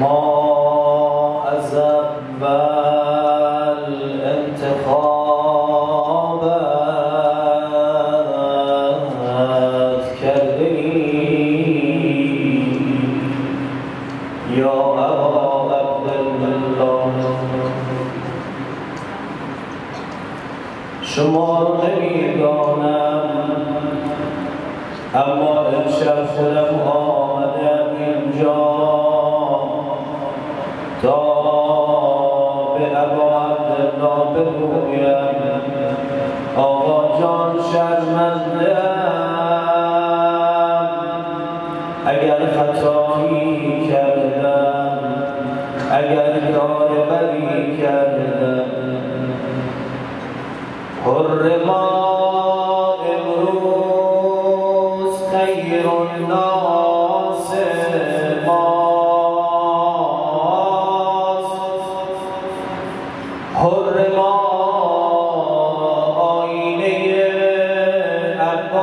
ما از اول انتخابت کردی یا ابا عبدالله، شما رو نمیدانم، اما امشب خودم آمدم اینجا تا به ابا عبدالله بگویم آقا جان شرمنده‌ام، اگر خطایی کردم، اگر کار بدی کردم. حر ما امروز خیر الناس ماست، حر ما آینه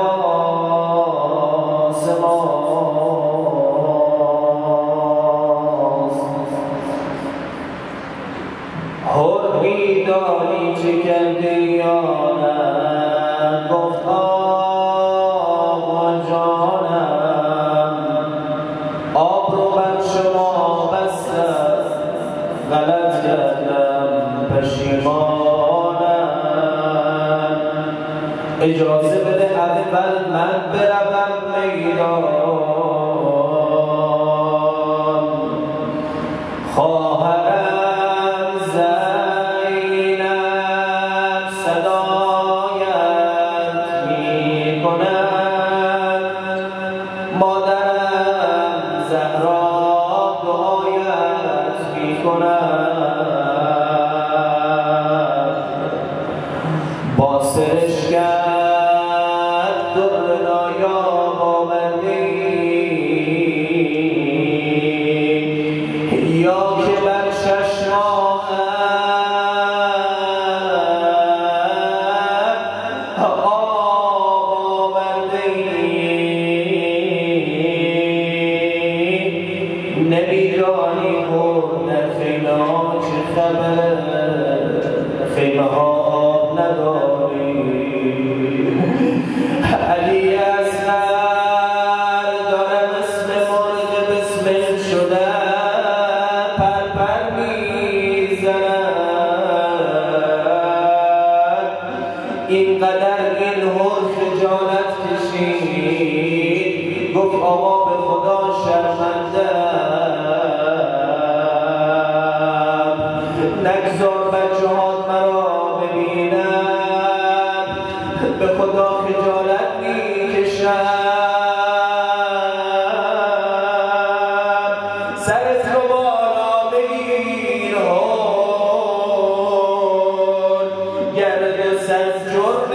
عباس ماست. حر میدانی چه کردی یا نه؟ گفت آقا جانم آب رو بر شما بستم، غلط کردم پشیمانم، اجازه بده اول من بروم میدان. خواهرم زینب صدایت میکند، مادرم زهرا دعایت میکند. با سرشکت در نایاب آمدی، یا که بر چشمانت آب آوردی، نمیدانی خود در خیمه ها چه خبر، خیمه ها آب نداری. علی اصغر دارم اسم مرغ بسمل شده پر پر میزند، اینقدر این حر خجالت کشید، گفت آقا به خدا شرمنده‌ام، نگذار بچه‌هات مرا ببینن، به خدا خجالت میکشم. سرت رو بالا بگیر حر، گرد سر جرم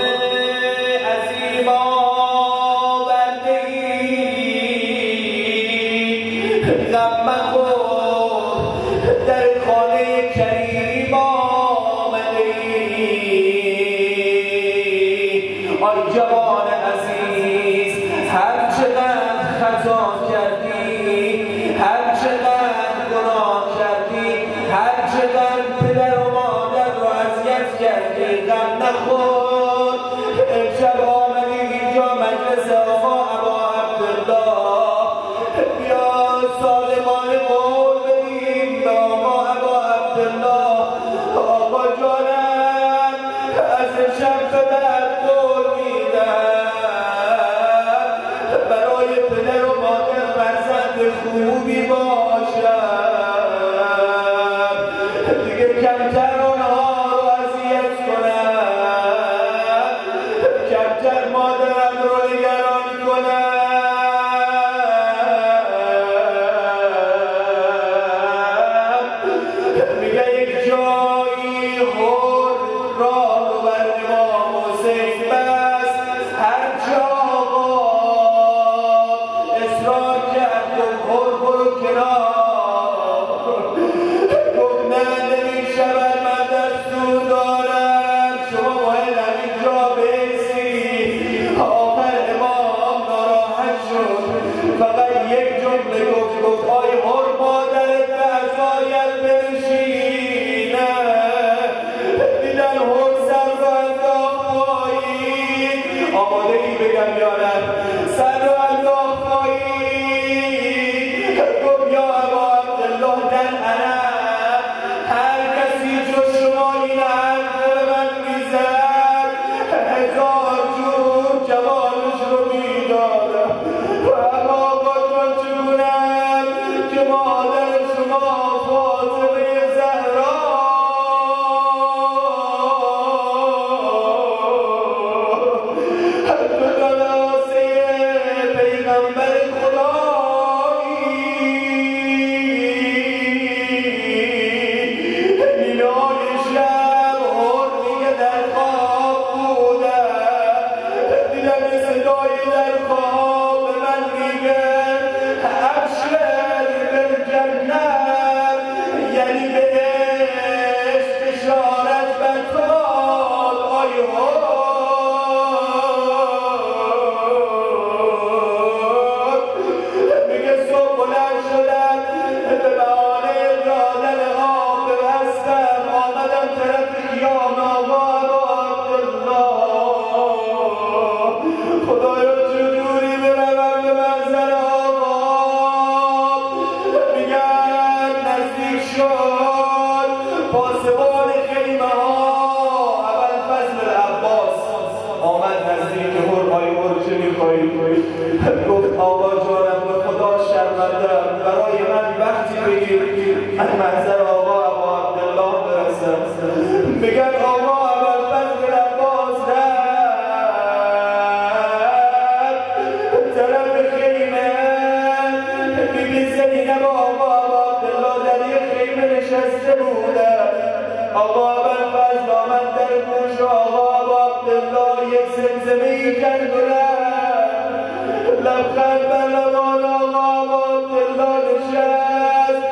عظیم آوردگی، غم مخور در خانه کریم آمدی. آی جوان عزیز، هر چقدر خطا کردی، هر چقدر گناه کردی، هر چقدر پدر و مادر رو اذیت کردی، غم نخور. امشب آمدی اینجا مجلس آقا ابا عبدالله، بیا صادقانه قول بدیم به آقا ابا عبدالله تویی. گفت آقا جانم به خدا شرمنده‌ام، برای من وقتی بگیر از محضر آقا ابا عبدالله برسم. میگن آقا ابوالفضل عباس رفت طرف خیمه، بیبی زینب آقا ابا عبدالله در یک خیمه نشسته بودن. آقا ابوالفضل آمد در گوش آقا ابا عبدالله یک زمزمه‌ای کرد و لبخند بر لبان آقا ابا عبدالله نشست.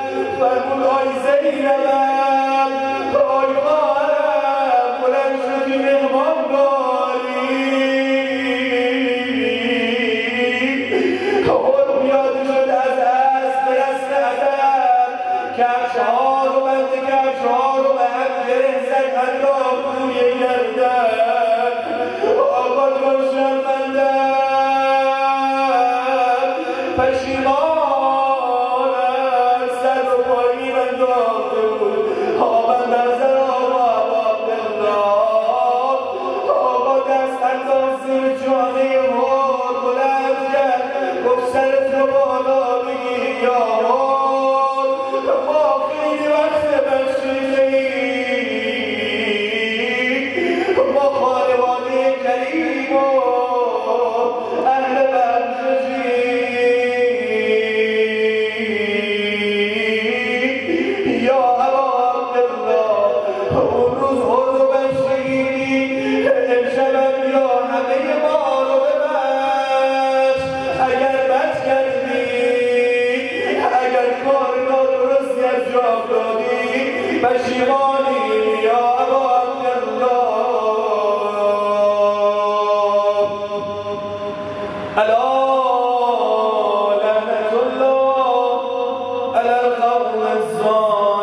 فرمود آی زینبم، آی خواهرم، بلند شدی مهمان داری. خود میاد شد از اسب به رسم ادب، کفشها رو بند کفشها رو به هم گره زد، انداخت روی گردن. آقا جان شرمنده‌ام، پشیمانم، سر و پایی انداخته بود. آمد نظر آقا ابا عبدالله، آقا دست انداخت زیر جامه مور بلند کرد، گفت سرت رو بالا بگیر یا مور، ما خیلی وقت بخشیده‌ایم، ما خانواده کریم و اهل بخششیم. یا ابا عبدالله، اون روز خود رو بخشیدی، امشبم یا همه ما رو ببخش. اگر بد کردی، اگر کار نادرستی انجام دادی، پشیمانی یا ابا عبدالله. الا لعنة الله على القوم الظالمين.